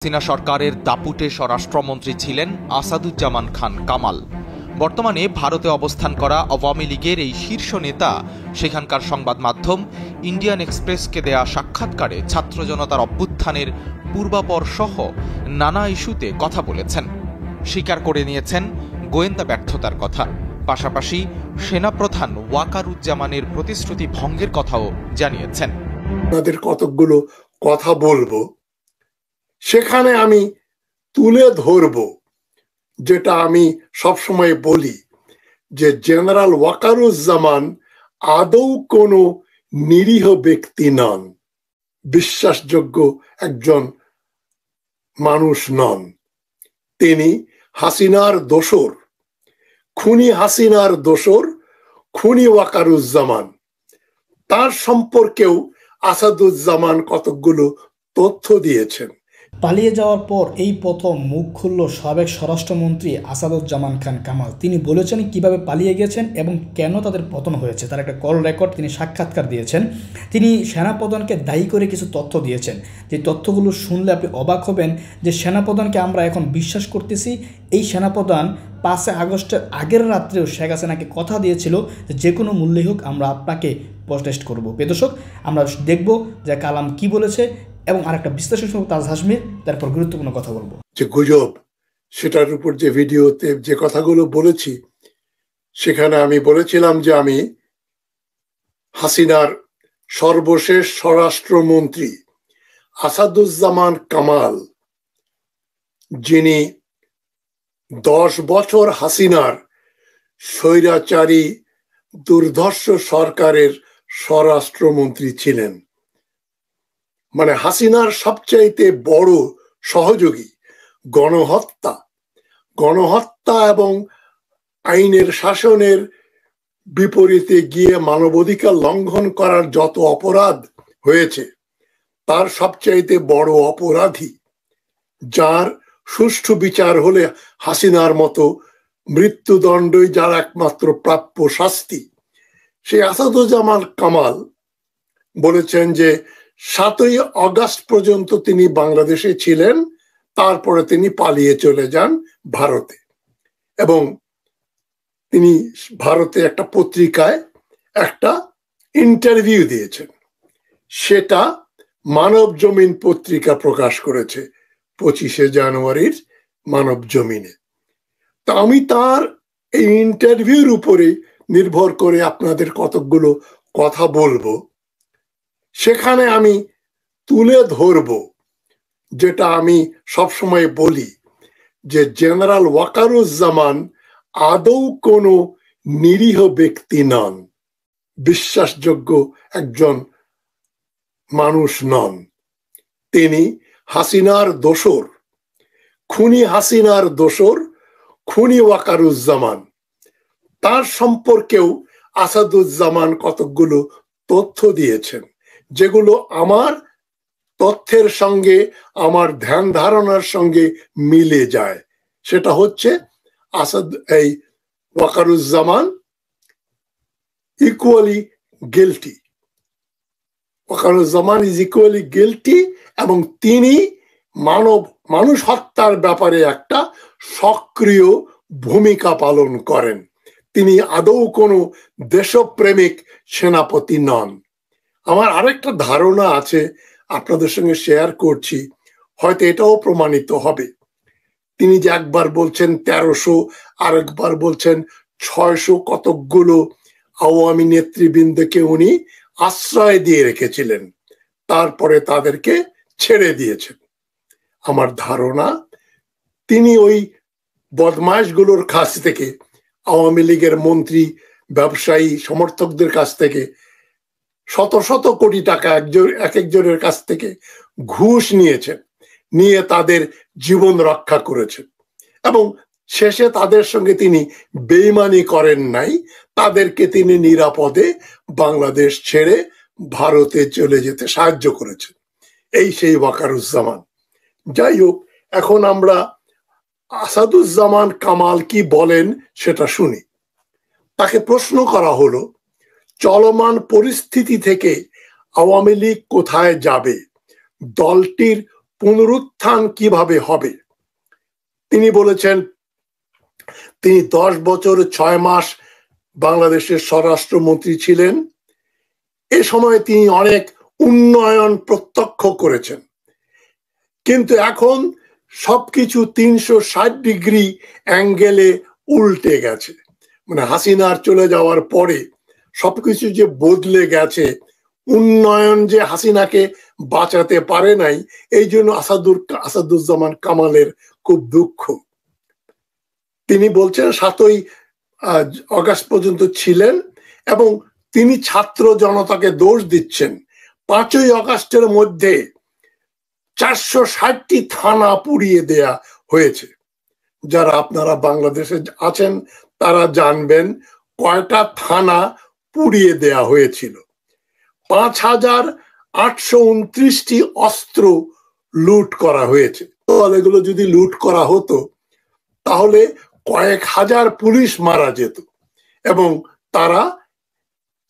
হাসিনা সরকারের দাপুটে স্বরাষ্ট্রমন্ত্রী ছিলেন আসাদুজ্জামান খান কামাল। বর্তমানে ভারতে অবস্থান করা আওয়ামী লীগের এই শীর্ষ নেতা সেখানকার সংবাদ মাধ্যম ইন্ডিয়ান এক্সপ্রেসকে দেয়া সাক্ষাৎকারে ছাত্র জনতার অভ্যুত্থানের পূর্বাপর সহ নানা ইস্যুতে কথা বলেছেন। স্বীকার করে নিয়েছেন গোয়েন্দা ব্যর্থতার কথা, পাশাপাশি সেনাপ্রধান ওয়াকারুজ্জামানের প্রতিশ্রুতি ভঙ্গের কথাও জানিয়েছেন। আপনাদের কতগুলো কথা বলবো, সেখানে আমি তুলে ধরব যেটা আমি সবসময় বলি যে জেনারেল ওয়াকারুজ্জামান আদৌ কোনো নিরীহ ব্যক্তি নন, বিশ্বাসযোগ্য একজন মানুষ নন। তিনি হাসিনার দোসর, খুনি হাসিনার দোসর, খুনি ওয়াকারুজ্জামান। তার সম্পর্কেও আসাদুজ্জামান কতগুলো তথ্য দিয়েছেন। পালিয়ে যাওয়ার পর এই প্রথম মুখ খুলল সাবেক স্বরাষ্ট্রমন্ত্রী আসাদুজ্জামান খান কামাল। তিনি বলেছেন কিভাবে পালিয়ে গেছেন এবং কেন তাদের পতন হয়েছে। তার একটা কল রেকর্ড, তিনি সাক্ষাৎকার দিয়েছেন। তিনি সেনাপ্রধানকে দায়ী করে কিছু তথ্য দিয়েছেন, যে তথ্যগুলো শুনলে আপনি অবাক হবেন যে সেনাপ্রধানকে আমরা এখন বিশ্বাস করতেছি। এই সেনাপ্রধান 5 আগস্টের আগের রাত্রেও শেখ হাসিনাকে কথা দিয়েছিল যে কোনো মূল্যেই হোক আমরা আপনাকে প্রটেস্ট করব। প্রিয় দর্শক, আমরা দেখব যে কালাম কি বলেছে এবং আরেকটা বিশ্লেষণ তাজ হাশমির, তারপর গুরুত্বপূর্ণ কথা বলবো। যে গুজব, সেটার উপর যে ভিডিওতে যে কথাগুলো বলেছি, সেখানে আমি বলেছিলাম যে আমি হাসিনার সর্বশেষ স্বরাষ্ট্রমন্ত্রী আসাদুজ্জামান কামাল, যিনি 10 বছর হাসিনার স্বৈরাচারী দুর্ধর্ষ সরকারের স্বরাষ্ট্রমন্ত্রী ছিলেন, মানে হাসিনার সবচাইতে বড় সহযোগী, গণহত্যা এবং আইনের শাসনের বিপরীতে গিয়ে মানবাধিকার লঙ্ঘন করার যত অপরাধ হয়েছে, তার সবচাইতে বড় অপরাধী, যার সুষ্ঠু বিচার হলে হাসিনার মতো মৃত্যুদণ্ডই যার একমাত্র প্রাপ্য শাস্তি, সেই আসাদুজ্জামান কামাল বলেছেন যে 7ই আগস্ট পর্যন্ত তিনি বাংলাদেশে ছিলেন, তারপরে তিনি পালিয়ে চলে যান ভারতে। এবং তিনি ভারতে একটা পত্রিকায় একটা ইন্টারভিউ দিয়েছেন, সেটা মানব জমিন পত্রিকা প্রকাশ করেছে 25শে জানুয়ারির মানব জমিনে। তা আমি তার এই ইন্টারভিউর উপরে নির্ভর করে আপনাদের কতগুলো কথা বলবো। সেখানে আমি তুলে ধরব যেটা আমি সবসময় বলি যে জেনারেল ওয়াকারুজ্জামান আদৌ কোনো নিরীহ ব্যক্তি নন, বিশ্বাসযোগ্য একজন মানুষ নন। তিনি হাসিনার দোসর, খুনি হাসিনার দোসর, খুনি ওয়াকারুজ্জামান। তার সম্পর্কেও আসাদুজ্জামান কতগুলো তথ্য দিয়েছেন, যেগুলো আমার তথ্যের সঙ্গে, আমার ধ্যান ধারণার সঙ্গে মিলে যায়। সেটা হচ্ছে Wakeruzzaman equally guilty, Wakeruzzaman is equally guilty, এবং তিনি মানুষ হত্যার ব্যাপারে একটা সক্রিয় ভূমিকা পালন করেন। তিনি আদৌ কোনো দেশপ্রেমিক সেনাপতি নন। আমার আরেকটা ধারণা আছে, আপনাদের সঙ্গে শেয়ার করছি, হয়তো এটাও প্রমাণিত হবে। তিনি যে একবার বলছেন 1300, আরেকবার বলছেন 600, কতকগুলো আওয়ামী নেতৃবৃন্দকে উনি আশ্রয় দিয়ে রেখেছিলেন, তারপরে তাদেরকে ছেড়ে দিয়েছেন। আমার ধারণা তিনি ওই বদমাইশগুলোর কাছ থেকে, আওয়ামী লীগের মন্ত্রী, ব্যবসায়ী, সমর্থকদের কাছ থেকে শত শত কোটি টাকা এক একজনের কাছ থেকে ঘুষ নিয়েছেন, নিয়ে তাদের জীবন রক্ষা করেছেন। এবং শেষে তাদের সঙ্গে তিনি বেইমানি করেন নাই, তাদেরকে তিনি নিরাপদে বাংলাদেশ ছেড়ে ভারতে চলে যেতে সাহায্য করেছেন। এই সেই ওয়াকারুজ্জামান। যাই হোক, এখন আমরা আসাদুজ্জামান কামাল কি বলেন সেটা শুনি। তাকে প্রশ্ন করা হলো, চলমান পরিস্থিতি থেকে আওয়ামী লীগ কোথায় যাবে, দলটির পুনরুত্থান কিভাবে হবে। তিনি বলেছেন তিনি 10 বছর 6 মাস বাংলাদেশের স্বরাষ্ট্রমন্ত্রী ছিলেন। এ সময় তিনি অনেক উন্নয়ন প্রত্যক্ষ করেছেন, কিন্তু এখন সবকিছু 360 ডিগ্রি অ্যাঙ্গেলে উল্টে গেছে। মানে হাসিনার চলে যাওয়ার পরে সবকিছু যে বদলে গেছে, উন্নয়ন যে হাসিনাকে বাঁচাতে পারে নাই, এই জন্য আসাদুজ্জামান কামালের খুব দুঃখ। তিনি বলছেন 7ই আগস্ট পর্যন্ত ছিলেন এবং তিনি ছাত্র জনতাকে দোষ দিচ্ছেন। 5ই আগস্টের মধ্যে 460টি থানা পুড়িয়ে দেয়া হয়েছে। যারা আপনারা বাংলাদেশে আছেন তারা জানবেন কয়টা থানা পুড়িয়ে দেয়া হয়েছিল। 5829টি অস্ত্র লুট করা হয়েছে। এগুলো যদি লুট করা হতো তাহলে কয়েক হাজার পুলিশ মারা যেত এবং তারা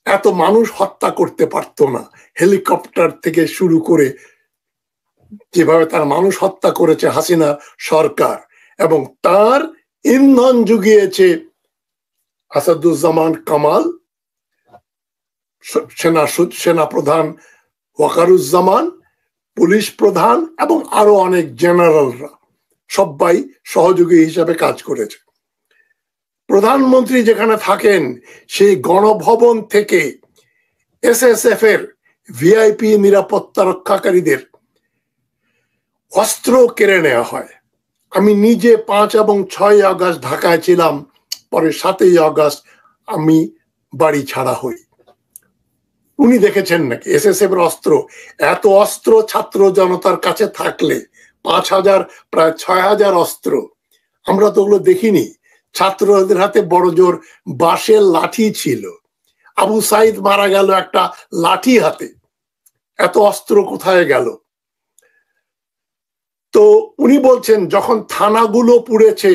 এত মানুষ হত্যা করতে পারতো না। হেলিকপ্টার থেকে শুরু করে যেভাবে তার মানুষ হত্যা করেছে হাসিনা সরকার, এবং তার ইন্ধন জুগিয়েছে আসাদুজ্জামান কামাল, সেনা প্রধান ওয়াকারুজ্জামান, পুলিশ প্রধান এবং আরো অনেক জেনারেলরা সবাই সহযোগী হিসাবে কাজ করেছে। প্রধানমন্ত্রী যেখানে থাকেন সেই গণভবন থেকে এসএসএফ এর ভিআইপি নিরাপত্তা রক্ষাকারীদের অস্ত্র কেড়ে নেওয়া হয়। আমি নিজে 5 এবং 6 আগস্ট ঢাকায় ছিলাম, পরে 7ই আগস্ট আমি বাড়ি ছাড়া হই। উনি দেখেছেন নাকি এসএসএফ এর অস্ত্র? এত অস্ত্র ছাত্র জনতার কাছে থাকলে 5000 প্রায় 6000 অস্ত্র, আমরা তো ওগুলো দেখিনি। ছাত্রদের হাতে বড় জোর বাঁশের লাঠি ছিল। আবু সাইদ মারা গেল একটা লাঠি হাতে। এত অস্ত্র কোথায় গেল? তো উনি বলছেন যখন থানাগুলো পুড়েছে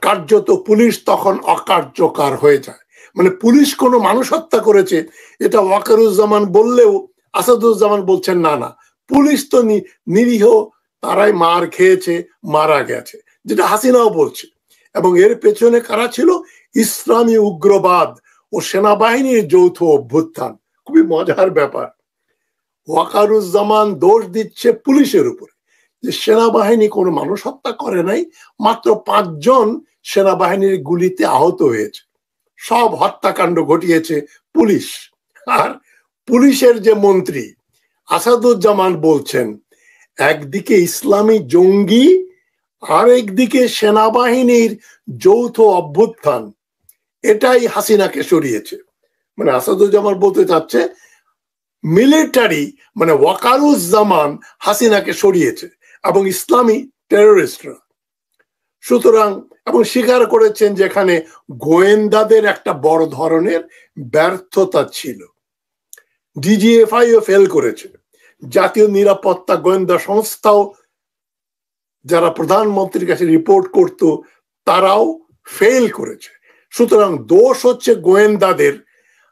কার্যত পুলিশ তখন অকার্যকর হয়ে যায়। মানে পুলিশ কোনো মানুষ হত্যা করেছে এটা ওয়াকারুজ্জামান বললেও আসাদুজ্জামান বলছেন না না, পুলিশ তো নিরীহ, তারাই মার খেয়েছে, মারা গেছে, যেটা হাসিনাও বলছে। এবং এর পেছনে কারা ছিল? ইসলামী উগ্রবাদ ও সেনাবাহিনীর যৌথ অভ্যুত্থান। খুবই মজার ব্যাপার, ওয়াকারুজ্জামান দোষ দিচ্ছে পুলিশের উপরে যে সেনাবাহিনী কোনো মানুষ হত্যা করে নাই, মাত্র 5 জন সেনাবাহিনীর গুলিতে আহত হয়েছে। সব হত্যাকাণ্ড ঘটিয়েছে পুলিশ। আর পুলিশের যে মন্ত্রী আসাদুজ্জামান বলছেন একদিকে ইসলামী জঙ্গি আর একদিকে সেনাবাহিনীর যৌথ অভ্যুত্থান, এটাই হাসিনাকে সরিয়েছে। মানে আসাদুজ্জামান বলতে চাচ্ছে মিলিটারি মানে ওয়াকারুজ্জামান হাসিনাকে সরিয়েছে এবং ইসলামী টেররিস্টরা। সুতরাং এবং স্বীকার করেছেন যেখানে গোয়েন্দাদের একটা বড় ধরনের ব্যর্থতা ছিল। ডিজিএফআইও ফেল করেছে, জাতীয় নিরাপত্তা গোয়েন্দা সংস্থাও যারা প্রধানমন্ত্রীর কাছে রিপোর্ট করত তারাও ফেল করেছে। সুতরাং দোষ হচ্ছে গোয়েন্দাদের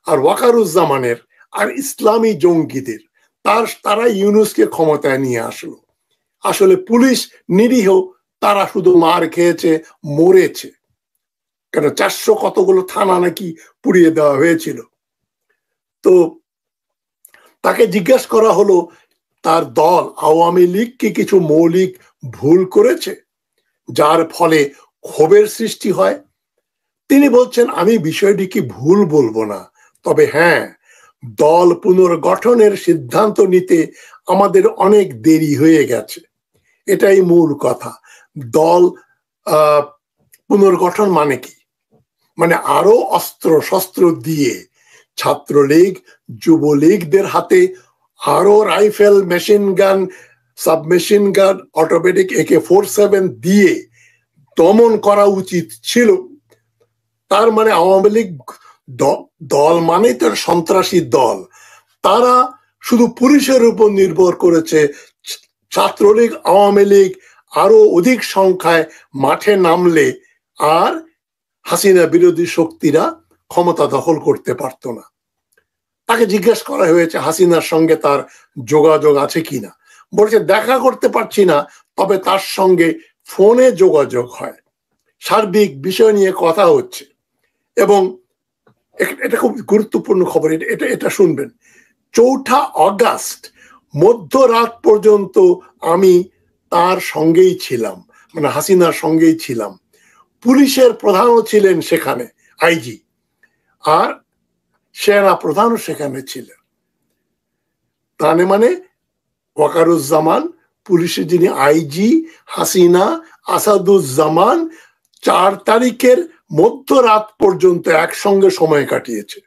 আর ওয়াকারুজ্জামানের আর ইসলামী জঙ্গিদের। তারা ইউনূসকে ক্ষমতায় নিয়ে আসলো। আসলে পুলিশ নিরীহ, তারা শুধু মার খেয়েছে, মরেছে। কেন 400 কতগুলো থানা নাকি পুড়িয়ে দেওয়া হয়েছিল। তো তাকে জিজ্ঞাসা করা হলো তার দল আওয়ামী লীগ কি কিছু মৌলিক ভুল করেছে যার ফলে ক্ষোভের সৃষ্টি হয়। তিনি বলছেন আমি বিষয়টিকে ভুল বলবো না, তবে হ্যাঁ, দল পুনর্গঠনের সিদ্ধান্ত নিতে আমাদের অনেক দেরি হয়ে গেছে, এটাই মূল কথা। দল পুনর্গঠন মানে কি? মানে আরো অস্ত্র শস্ত্র দিয়ে ছাত্রলীগ যুবলীগদের হাতে আরো রাইফেল, মেশিন গান, সাবমেশিন গান, অটোমেটিক AK-47 দিয়ে দমন করা উচিত ছিল। তার মানে আওয়ামী লীগ দল মানে তার সন্ত্রাসী দল, তারা শুধু পুলিশের উপর নির্ভর করেছে। ছাত্রলীগ আওয়ামী লীগ আরো অধিক সংখ্যায় মাঠে নামলে আর হাসিনা বিরোধী শক্তিরা ক্ষমতা দখল করতে পারতো না। তাকে জিজ্ঞেস করা হয়েছে হাসিনার সঙ্গে তার যোগাযোগ আছে কিনা। বলছে দেখা করতে পারছি না, তবে তার সঙ্গে ফোনে যোগাযোগ হয়, সার্বিক বিষয় নিয়ে কথা হচ্ছে। এবং এটা খুব গুরুত্বপূর্ণ খবর, এটা এটা শুনবেন। 4 আগস্ট মধ্যরাত পর্যন্ত আমি তার সঙ্গেই ছিলাম, মানে হাসিনার সঙ্গেই ছিলাম। পুলিশের প্রধানও ছিলেন সেখানে, আইজি, আর সেনা প্রধানও সেখানে ছিলেন। তার মানে ওয়াকারুজ্জামান, পুলিশের যিনি আইজি, হাসিনা, আসাদুজ্জামান 4 তারিখের মধ্যরাত পর্যন্ত একসঙ্গে সময় কাটিয়েছে।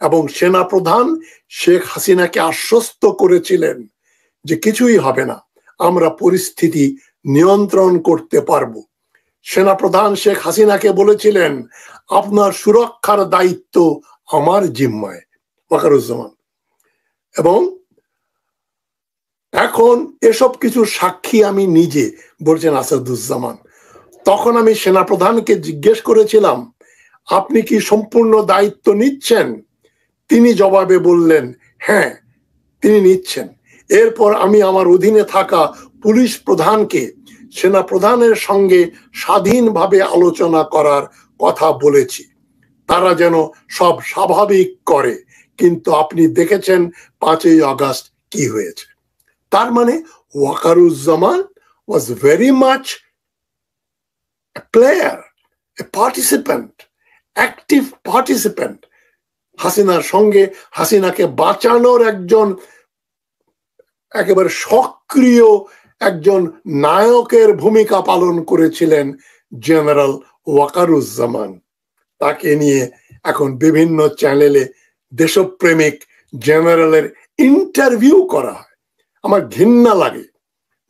এবং সেনা প্রধান শেখ হাসিনাকে আশ্বস্ত করেছিলেন যে কিছুই হবে না, আমরা পরিস্থিতি নিয়ন্ত্রণ করতে পারবো। সেনাপ্রধান শেখ হাসিনাকে বলেছিলেন, আপনার সুরক্ষার দায়িত্ব আমার জিম্মায়, ওয়াকারুজ্জামান। এবং এখন এসব কিছু সাক্ষী আমি নিজে, বলছেন আসাদুজ্জামান। তখন আমি সেনাপ্রধানকে জিজ্ঞেস করেছিলাম, আপনি কি সম্পূর্ণ দায়িত্ব নিচ্ছেন? তিনি জবাবে বললেন, হ্যাঁ, তিনি নিচ্ছেন। এরপর আমি আমার অধীনে থাকা পুলিশ প্রধানকে সেনা প্রধানের সঙ্গে স্বাধীনভাবে আলোচনা করার কথা বলেছি, তারা যেন সব স্বাভাবিক করে। কিন্তু আপনি দেখেছেন 5ই আগস্ট কি হয়েছে। তার মানে Wakeruzzaman was very much a player, a participant, active participant। হাসিনার সঙ্গে, হাসিনাকে বাঁচানোর একজন একেবারে সক্রিয় একজন নায়কের ভূমিকা পালন করেছিলেন জেনারেল ওয়াকারুজ্জামান। তাকে নিয়ে এখন বিভিন্ন চ্যানেলে দেশপ্রেমিক জেনারেলের ইন্টারভিউ করা হয়। আমার ঘৃণা লাগে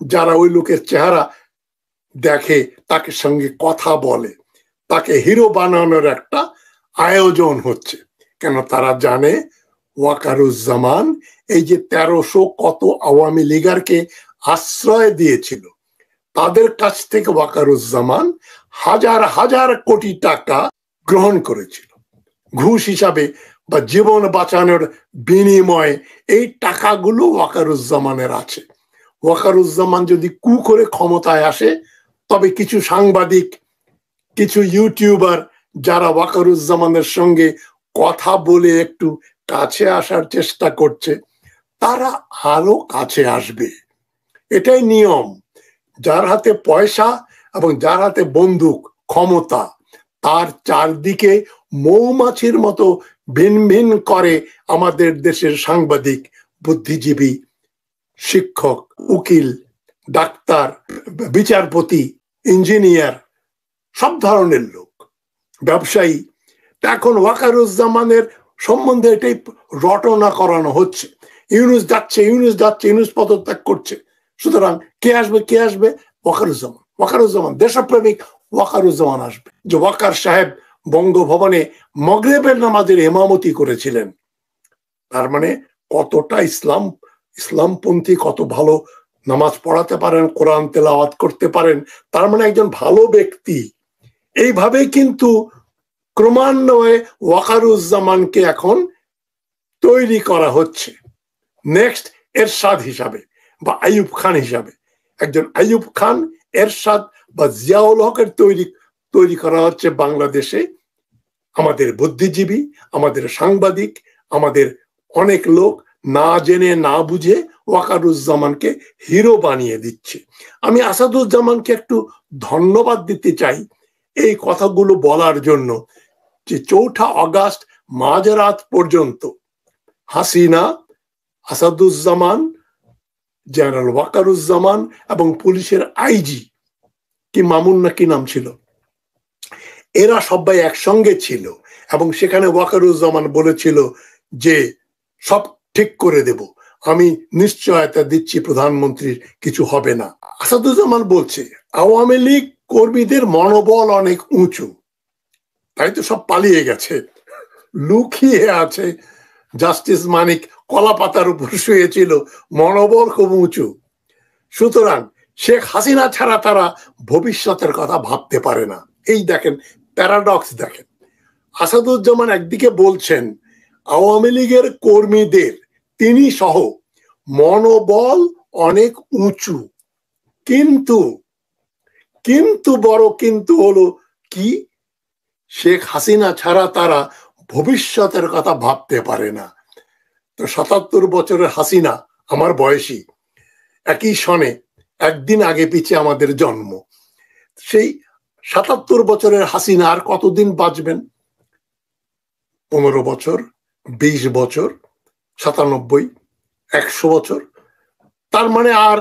যারা ওই লোকের চেহারা দেখে, তাকে সঙ্গে কথা বলে। তাকে হিরো বানানোর একটা আয়োজন হচ্ছে, কেন তারা জানে ওয়াকারুজ্জামান এই যে 1300 কত আওয়ামী লীগারকে আশ্রয় দিয়েছিল, তাদের কাছ থেকে ওয়াকারুজ্জামান হাজার হাজার কোটি টাকা গ্রহণ করেছিল ঘুষ হিসাবে বা জীবন বাঁচানোর বিনিময়ে। এই টাকাগুলো ওয়াকারুজ্জামানের আছে। ওয়াকারুজ্জামান যদি কু করে ক্ষমতায় আসে, তবে কিছু সাংবাদিক, কিছু ইউটিউবার যারা ওয়াকারুজ্জামানের সঙ্গে কথা বলে একটু কাছে আসার চেষ্টা করছে, তারা আরো কাছে আসবে। এটাই নিয়ম। যার হাতে পয়সা এবং যার হাতে বন্দুক, ক্ষমতা, তার চারদিকে মৌমাছির মতো ভিন ভিন করে আমাদের দেশের সাংবাদিক, বুদ্ধিজীবী, শিক্ষক, উকিল, ডাক্তার, বিচারপতি, ইঞ্জিনিয়ার, সব ধরনের লোক, ব্যবসায়ী। এখন ওয়াকারুজ্জামানের সম্বন্ধে এটাই রটনা করানো হচ্ছে। ইউনূস যাচ্ছে, ইউনূস যাচ্ছে, ইউনূস পদত্যাগ করছে, সুতরাং কে আসবে, কে আসবে? ওয়াকারুজ্জামান। ওয়াকারুজ্জামান দেশপ্রেমিক, ওয়াকারুজ্জামান আসবে। যে ওয়াকার সাহেব বঙ্গভবনে মগরিবের নামাজের ইমামতি করেছিলেন, তার মানে কতটা ইসলামপন্থী, কত ভালো নামাজ পড়াতে পারেন, কোরআন তেলাওয়াত করতে পারেন, তার মানে একজন ভালো ব্যক্তি। এইভাবে কিন্তু ক্রমান্বয়ে ওয়াকারুজ্জামানকে এখন তৈরি করা হচ্ছে নেক্সট এরশাদ হিসাবে বা আইয়ুব খান হিসাবে। একজন আইয়ুব খান, এরশাদ বা জিয়াউল হকের তৈরি করা হচ্ছে বাংলাদেশে। আমাদের বুদ্ধিজীবী, আমাদের সাংবাদিক, আমাদের অনেক লোক না জেনে না বুঝে ওয়াকারুজ্জামানকে হিরো বানিয়ে দিচ্ছে। আমি আসাদুজ্জামানকে একটু ধন্যবাদ দিতে চাই এই কথাগুলো বলার জন্য, যে 4 আগস্ট মাঝরাত পর্যন্ত হাসিনা, আসাদুজ্জামান, জেনারেল ওয়াকারুজ্জামান এবং পুলিশের আইজি কি মামুন না কি নাম ছিল, এরা সবাই একসঙ্গে ছিল। এবং সেখানে ওয়াকারুজ্জামান বলেছিল যে সব ঠিক করে দেব, আমি নিশ্চয়তা দিচ্ছি প্রধানমন্ত্রীর কিছু হবে না। আসাদুজ্জামান বলছে আওয়ামী লীগ কর্মীদের মনোবল অনেক উঁচু, তাই তো সব পালিয়ে গেছে, লুকিয়ে আছে। জাস্টিস মানিক কলা পাতার উপর শুয়েছিল, মনোবল খুব উঁচু। সুতরাং শেখ হাসিনা ছাড়া তারা ভবিষ্যতের কথা ভাবতে পারে না। এই দেখেন প্যারাডক্স, দেখেন আসাদুজ্জামান একদিকে বলছেন আওয়ামী লীগের কর্মীদের, তিনি সহ মনোবল অনেক উঁচু, কিন্তু কিন্তু বড় কিন্তু হলো কি, শেখ হাসিনা ছাড়া তারা ভবিষ্যতের কথা ভাবতে পারে না। তো ৭৭ বছরের হাসিনা আমার বয়সী, একই সনে একদিন আগে পিছে আমাদের জন্ম। সেই ৭৭ বছরের হাসিনা আর কতদিন বাঁচবেন? ১৫ বছর, ২০ বছর, ৯৭, ১০০ বছর। তার মানে আর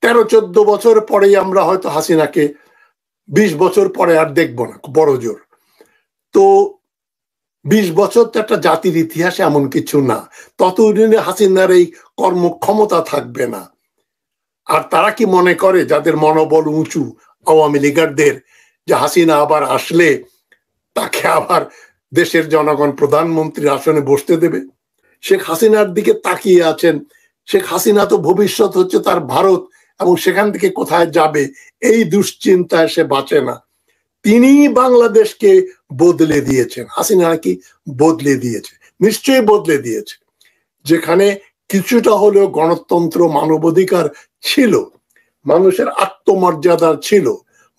১৩-১৪ বছর পরেই আমরা হয়তো হাসিনাকে, ২০ বছর পরে আর দেখবো না বড় জোর। তো ২০ বছর তো একটা জাতির ইতিহাসে এমন কিছু না, ততদিনে হাসিনার এই কর্মক্ষমতা থাকবে না। আর তারা কি মনে করে, যাদের মনোবল উঁচু আওয়ামী লীগারদের, যে হাসিনা আবার আসলে তাকে আবার দেশের জনগণ প্রধানমন্ত্রীর আসনে বসতে দেবে? শেখ হাসিনার দিকে তাকিয়ে আছেন। শেখ হাসিনা তো ভবিষ্যৎ হচ্ছে তার ভারত, এবং সেখান থেকে কোথায় যাবে এই দুশ্চিন্তায় সে বাঁচে না। তিনি বাংলাদেশকে বদলে দিয়েছেন। হাসিনা কি বদলে দিয়েছে? নিশ্চয়ই বদলে দিয়েছে। যেখানে কিছুটা হলেও গণতন্ত্র, মানবাধিকার ছিল, মানুষের আত্মমর্যাদা ছিল,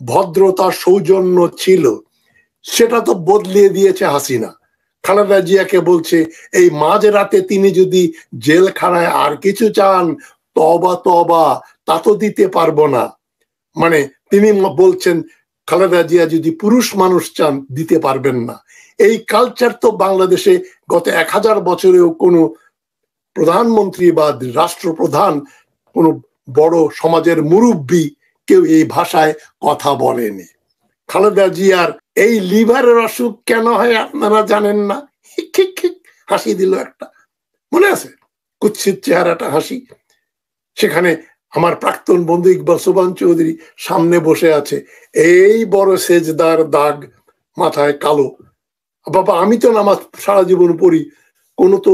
ভদ্রতা, সৌজন্য ছিল, সেটা তো বদলে দিয়েছে হাসিনা। খালেদা জিয়াকে বলছে এই মাঝরাতে তিনি যদি জেলখানায় আর কিছু চান, তবা তবা, তা তো দিতে পারবো না। মানে তিনি বলছেন খালেদা জিয়া যদি পুরুষ মানুষ চান, দিতে পারবেন না। এই কালচার তো বাংলাদেশে গত ১০০০ বছরেও কোনো প্রধানমন্ত্রী বা রাষ্ট্রপ্রধান, কোনো বড় সমাজের মুরব্বী কেউ এই ভাষায় কথা বলেনি। খালেদা জিয়ার এই লিভারের অসুখ কেন হয় আপনারা জানেন না? হাসি দিল একটা, মনে আছে? কুৎসিত চেহারাটা হাসি। সেখানে আমার প্রাক্তন বন্ধু ইকবাল সোবহান চৌধুরী সামনে বসে আছে, এই বড় সেজদার দাগ, মাথায় কালো। বাবা, আমি তো নামাজ সারা জীবন পড়ি, কোনো তো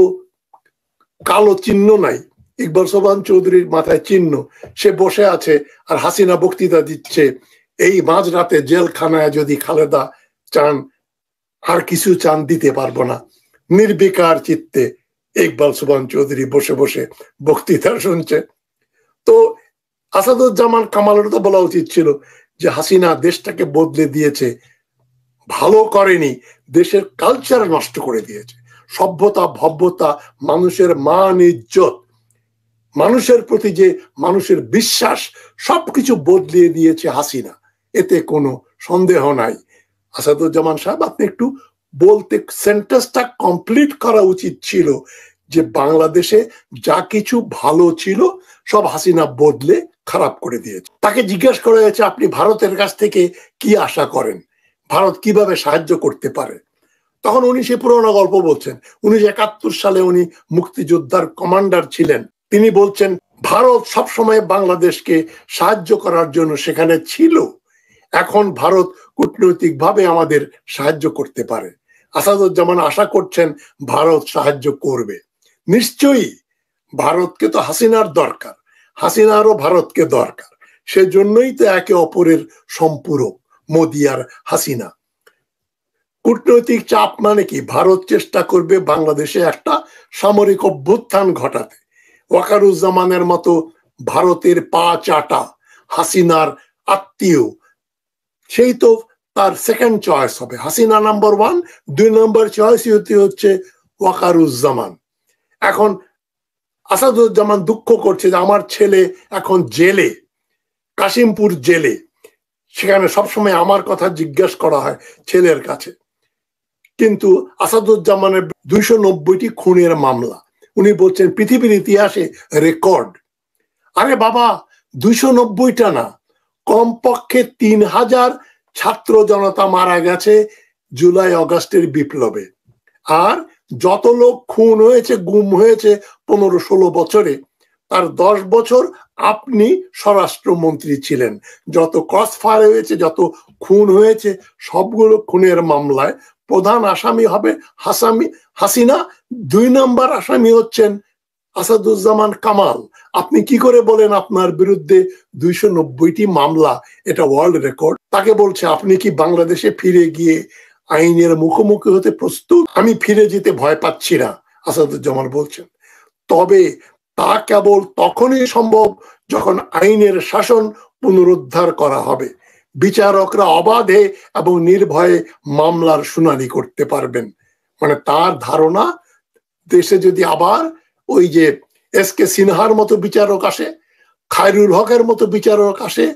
কালো চিহ্ন নাই। ইকবাল সোবহান চৌধুরীর মাথায় চিহ্ন। সে বসে আছে আর হাসিনা বক্তৃতা দিচ্ছে, এই মাঝরাতে জেলখানায় যদি খালেদা চান, আর কিছু চান, দিতে পারবো না। নির্বিকার চিত্তে ইকবাল সোবহান চৌধুরী বসে বসে বক্তৃতা শুনছে। তো আসাদুজ্জামান কামালের তো বলা উচিত ছিল যে হাসিনা দেশটাকে বদলে দিয়েছে, ভালো করেনি, দেশের কালচার নষ্ট করে দিয়েছে। সভ্যতা, ভব্যতা, মানুষের মান, ইজ্জত, মানুষের প্রতি যে মানুষের বিশ্বাস, সবকিছু বদলিয়ে দিয়েছে হাসিনা, এতে কোনো সন্দেহ নাই। আসাদুজ্জামান সাহেব, আপনি একটু বলতে, সেন্টেন্সটা কমপ্লিট করা উচিত ছিল যে বাংলাদেশে যা কিছু ভালো ছিল সব হাসিনা বদলে খারাপ করে দিয়েছে। তাকে জিজ্ঞাসা করা হয়েছে আপনি ভারতের কাছ থেকে কি আশা করেন, ভারত কিভাবে সাহায্য করতে পারে? তখন উনি সে পুরোনো গল্প বলছেন। 1971 সালে উনি মুক্তিযোদ্ধার কমান্ডার ছিলেন। তিনি বলছেন ভারত সবসময় বাংলাদেশকে সাহায্য করার জন্য সেখানে ছিল, এখন ভারত কূটনৈতিকভাবে আমাদের সাহায্য করতে পারে। আসাদুজ্জামান আশা করছেন ভারত সাহায্য করবে। নিশ্চয়ই, ভারতকে তো হাসিনার দরকার, হাসিনারও ভারতকে দরকার। সেজন্যই তো একে অপরের সম্পূরক মোদি আর হাসিনা। কূটনৈতিক চাপ মানে কি? ভারত চেষ্টা করবে বাংলাদেশে একটা সামরিক অভ্যুত্থান ঘটাতে। ওয়াকারুজ্জামানের মতো ভারতের পা চাটা হাসিনার আত্মীয়, সেই তো তার সেকেন্ড চয়েস হবে। হাসিনা নাম্বার 1, 2 নম্বর চয়েস হচ্ছে ওয়াকারুজ্জামান। এখন আসাদুজ্জামান দুঃখ করছে যে আমার ছেলে এখন জেলে, কাশিমপুর জেলে, সেখানে সবসময় আমার কথা জিজ্ঞেস করা হয় ছেলের কাছে। কিন্তু আসাদুজ্জামানের 290টি খুনের মামলা, উনি বলছেন পৃথিবীর ইতিহাসে রেকর্ড। আরে বাবা, 290টা না, কমপক্ষে 3000 ছাত্র জনতা মারা গেছে জুলাই আগস্টের বিপ্লবে। আর যত লোক খুন হয়েছে, গুম হয়েছে 15-16 বছরে, তার 10 বছর আপনি স্বরাষ্ট্রমন্ত্রী ছিলেন। যত ক্রস ফায়ার হয়েছে, যত খুন হয়েছে, সবগুলো খুনের মামলায় প্রধান আসামি হবে হাসিনা, 2 নম্বর আসামি হচ্ছেন আসাদুজ্জামান কামাল। আপনি কি করে বলেন আপনার বিরুদ্ধে 290টি মামলা? এটা ওয়ার্ল্ড রেকর্ড। তাকে বলছে আপনি কি বাংলাদেশে ফিরে গিয়ে আইনের মুখোমুখি হতে প্রস্তুত? আমি ফিরে যেতে ভয় পাচ্ছি না, আসাদুজ্জামান বলছেন। তবে তা কেবল তখনই সম্ভব যখন আইনের শাসন পুনরুদ্ধার করা হবে, বিচারকরা অবাধে এবং নির্ভয়ে মামলার শুনানি করতে পারবেন। মানে তার ধারণা, দেশে যদি আবার ওই যে এস.কে. সিনহার মতো বিচারক আসে, খায়রুল হকের মতো বিচারক আসে,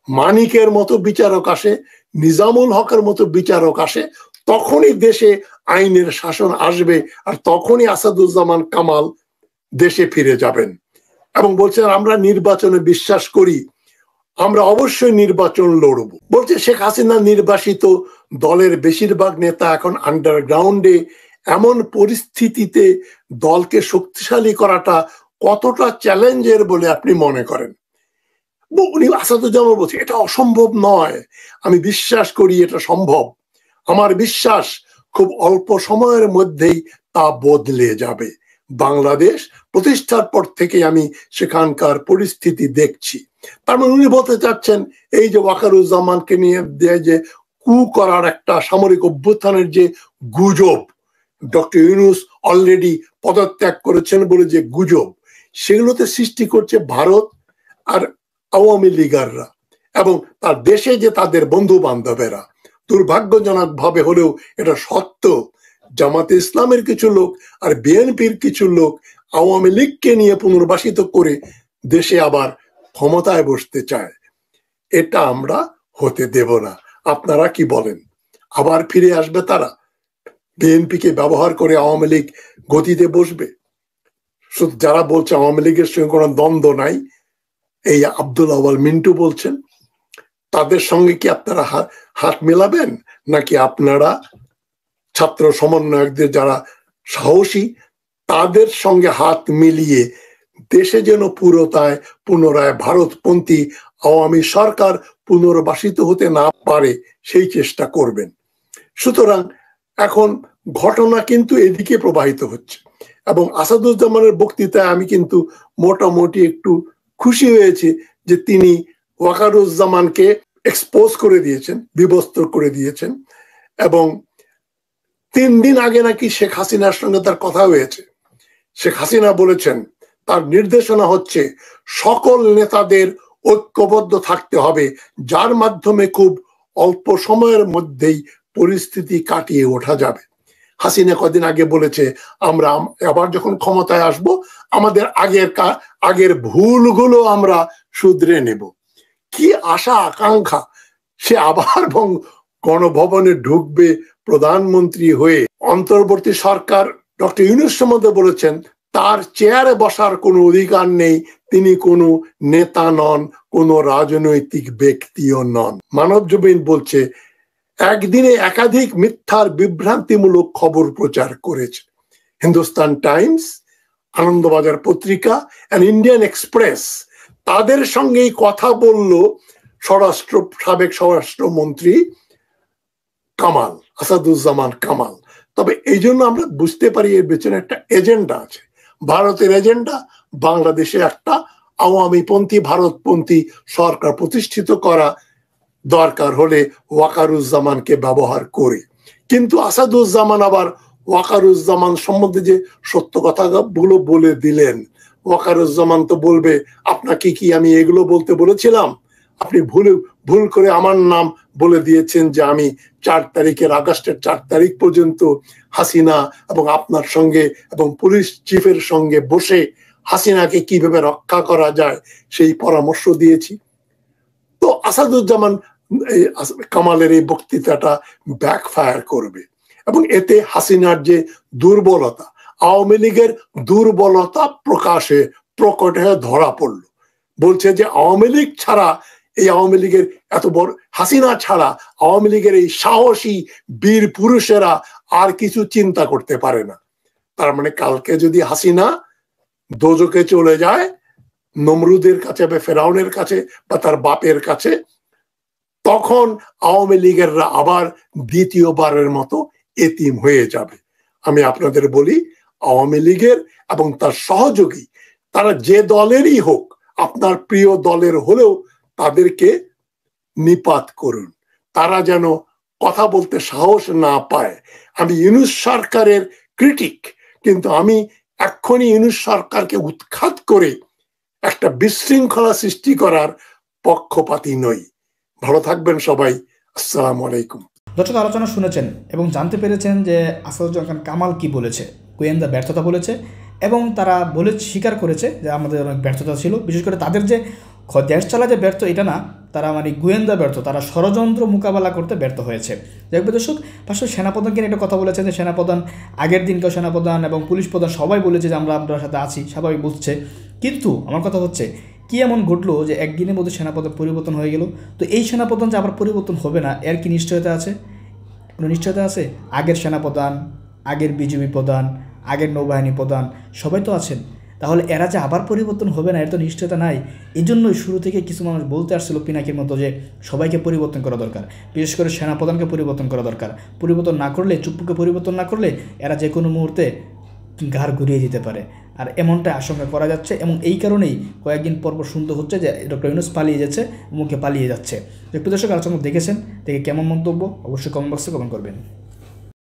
মানিকের মতো বিচারক আসে, নিজামুল হকের মতো বিচারক আসে, তখনই দেশে আইনের শাসন আসবে, আর তখনই আসাদুজ্জামান কামাল দেশে ফিরে যাবেন। এবং বলছেন আমরা নির্বাচনে বিশ্বাস করি, আমরা অবশ্যই নির্বাচন লড়ব। বলছে শেখ হাসিনা নির্বাসিত দলের বেশিরভাগ নেতা এখন আন্ডারগ্রাউন্ডে, এমন পরিস্থিতিতে দলকে শক্তিশালী করাটা কতটা চ্যালেঞ্জের বলে আপনি মনে করেন? উনি আসাদুজ্জামান বলছে এটা অসম্ভব নয়, আমি বিশ্বাস করি এটা সম্ভব। আমার বিশ্বাস খুব অল্প সময়ের মধ্যেই তা বদলে যাবে। বাংলাদেশ প্রতিষ্ঠার পর থেকে আমি সেখানকার পরিস্থিতি দেখছি। তার মানে উনি বলতে চাচ্ছেন এই যে ওয়াকারুজ্জামানকে নিয়ে যে কু করার একটা সামরিক অভ্যুত্থানের যে গুজব, ডক্টর ইউনূস অলরেডি পদত্যাগ করেছেন বলে যে গুজব, সেগুলোতে সৃষ্টি করছে ভারত আর আওয়ামী লীগাররা এবং তার দেশে যে তাদের বন্ধু বান্ধবেরা। দুর্ভাগ্যজনক ভাবে হলেও এটা সত্য, জামাতে ইসলামের কিছু লোক আর বিএনপির কিছু লোক আওয়ামী লীগকে নিয়ে পুনর্বাসিত করে দেশে আবার ক্ষমতায় বসতে চায়। এটা আমরা হতে দেব না। আপনারা কি বলেন? আবার ফিরে আসবে তারা? বিএনপিকে ব্যবহার করে আওয়ামী লীগ গতিতে বসবে? শুধু যারা বলছে আওয়ামী লীগের সঙ্গে কোনো দ্বন্দ্ব নাই, এই আব্দুল আওয়াল মিন্টু বলছেন, তাদের সঙ্গে কি আপনারা হাত মেলাবেন, নাকি আপনারা ছাত্র সমন্বয়কদের যারা সাহসী তাদের সঙ্গে হাত মিলিয়ে দেশে যেন পুনরায় ভারতপন্থী আওয়ামী সরকার পুনর্বাসিত হতে না পারে সেই চেষ্টা করবেন? সুতরাং এখন ঘটনা কিন্তু এদিকে প্রবাহিত হচ্ছে এবং আসাদুজ্জামানের বক্তৃতায় আমি কিন্তু মোটামুটি একটু খুশি হয়েছে যে তিনি ওয়াকারুজ্জামানকে এক্সপোজ করে দিয়েছেন, বিবস্ত্র করে দিয়েছেন। এবং 3 দিন আগে নাকি শেখ হাসিনার সঙ্গে তার কথা হয়েছে। শেখ হাসিনা বলেছেন তার নির্দেশনা হচ্ছে সকল নেতাদের ঐক্যবদ্ধ থাকতে হবে, যার মাধ্যমে খুব অল্প সময়ের মধ্যেই পরিস্থিতি কাটিয়ে ওঠা যাবে। হাসিনা কদিন আগে বলেছে আমরা আবার যখন ক্ষমতায় আসব আমাদের আগের ভুলগুলো আমরা শুধরে নেব। কি আশা আকাঙ্ক্ষা! সে আবার গণভবনে ঢুকবে প্রধানমন্ত্রী হয়ে। অন্তর্বর্তী সরকার ডক্টর ইউনূস সম্বন্ধে বলেছেন তার চেয়ারে বসার কোনো অধিকার নেই, তিনি কোনো নেতা নন, কোনো রাজনৈতিক ব্যক্তিও নন। মানব জমিন বলছে একদিনে একাধিক মিথ্যার বিভ্রান্তিমূলক খবর প্রচার করেছে। হিন্দুস্তান টাইমস, আনন্দবাজার পত্রিকা এন্ড ইন্ডিয়ান এক্সপ্রেস তাদের সঙ্গেই কথা বলল সাবেক স্বরাষ্ট্রমন্ত্রী কামাল, আসাদুজ্জামান কামাল। তবে এই জন্য আমরা বুঝতে পারি এর পেছনে একটা এজেন্ডা আছে। ভারতের এজেন্ডা বাংলাদেশে একটা আওয়ামীপন্থী ভারতপন্থী সরকার প্রতিষ্ঠিত করা, দরকার হলে ওয়াকারুজ্জামানকে ব্যবহার করে। কিন্তু আসাদুজ্জামান আবার ওয়াকারুজ্জামান সম্বন্ধে যে সত্য কথাগুলো বলে দিলেন, ওয়াকারুজ্জামান তো বলবে আপনাকে কি আমি এগুলো বলতে বলেছিলাম? আপনি ভুল করে আমার নাম বলে দিয়েছেন যে আমি আগস্টের 4 তারিখ পর্যন্ত হাসিনা এবং আপনার সঙ্গে এবং পুলিশ চিফের সঙ্গে বসে হাসিনাকে কিভাবে রক্ষা করা যায় সেই পরামর্শ দিয়েছি। তো আসাদুজ্জামান কামালের এই বক্তৃতাটা ব্যাকফায়ার করবে এবং এতে হাসিনার যে দুর্বলতা, আওয়ামী লীগের দুর্বলতা প্রকট হয়ে ধরা পড়ল। বলছে যে আওয়ামী লীগ ছাড়া, এই আওয়ামী লীগের এত বড় হাসিনা ছাড়া আওয়ামী লীগের এই সাহসী বীর পুরুষেরা আর কিছু চিন্তা করতে পারে না। তার মানে কালকে যদি হাসিনা দোজকে চলে যায়, নমরুদের কাছে বা ফেরাউনের কাছে বা তার বাপের কাছে, তখন আওয়ামী লীগেররা আবার দ্বিতীয়বারের মতো এতিম হয়ে যাবে। আমি আপনাদের বলি, আওয়ামী লীগের এবং তার সহযোগী তারা যে দলেরই হোক, আপনার প্রিয় দলের হলেও তাদেরকে নিপাত করুন, তারা যেন কথা বলতে সাহস না পায়। আমি ইউনূস সরকারের ক্রিটিক, কিন্তু আমি এক্ষুনি ইউনূস সরকারকে উৎখাত করে একটা বিশৃঙ্খলা সৃষ্টি করার পক্ষপাতী নই। ভালো থাকবেন সবাই। আসসালামু আলাইকুম। দর্শক, আলোচনা শুনেছেন এবং জানতে পেরেছেন যে আসাদুজ্জামান খান কামাল কি বলেছে। গোয়েন্দা ব্যর্থতা বলেছে এবং তারা স্বীকার করেছে যে আমাদের অনেক ব্যর্থতা ছিল। বিশেষ করে তাদের যে দেশ চালা যে ব্যর্থ এটা না, তারা গোয়েন্দা ব্যর্থ, তারা ষড়যন্ত্র মোকাবেলা করতে ব্যর্থ হয়েছে। যাই হোক দর্শক, পাশাপাশি সেনাপ্রধানকে নিয়ে একটা কথা বলেছেন যে সেনাপ্রধান আগের দিনকেও সেনাপ্রধান এবং পুলিশ প্রধান সবাই বলেছে যে আমরা আপনার সাথে আছি, স্বাভাবিক বুঝছে। কিন্তু আমার কথা হচ্ছে, কি এমন ঘটলো যে একদিনের মধ্যে সেনাপ্রধান পরিবর্তন হয়ে গেল? তো এই সেনাপ্রধান যে আবার পরিবর্তন হবে না, এর কি নিশ্চয়তা আছে? কোনো নিশ্চয়তা আছে? আগের সেনাপ্রধান, আগের বিজিবি প্রধান, আগের নৌবাহিনী প্রধান সবাই তো আছেন। তাহলে এরা যে আবার পরিবর্তন হবে না এর তো নিশ্চয়তা নাই। এই জন্যই শুরু থেকে কিছু মানুষ বলতে আসছিল পিনাকির মতো যে সবাইকে পরিবর্তন করা দরকার, বিশেষ করে সেনাপ্রধানকে পরিবর্তন করা দরকার। পরিবর্তন না করলে, চুপ্পুকে পরিবর্তন না করলে এরা যে কোনো মুহূর্তে ঘাড় ঘুরিয়ে দিতে পারে। আর এমনটা আশঙ্কা করা যাচ্ছে এবং এই কারণেই কয়েকদিন পর শুনতে হচ্ছে যে ডক্টর ইউনূস পালিয়ে যাচ্ছে, মুখে পালিয়ে যাচ্ছে। একটু দর্শক, আলোচনা দেখেছেন, দেখে কেমন মন্তব্য অবশ্যই কমেন্ট বক্সে কমেন্ট করবেন।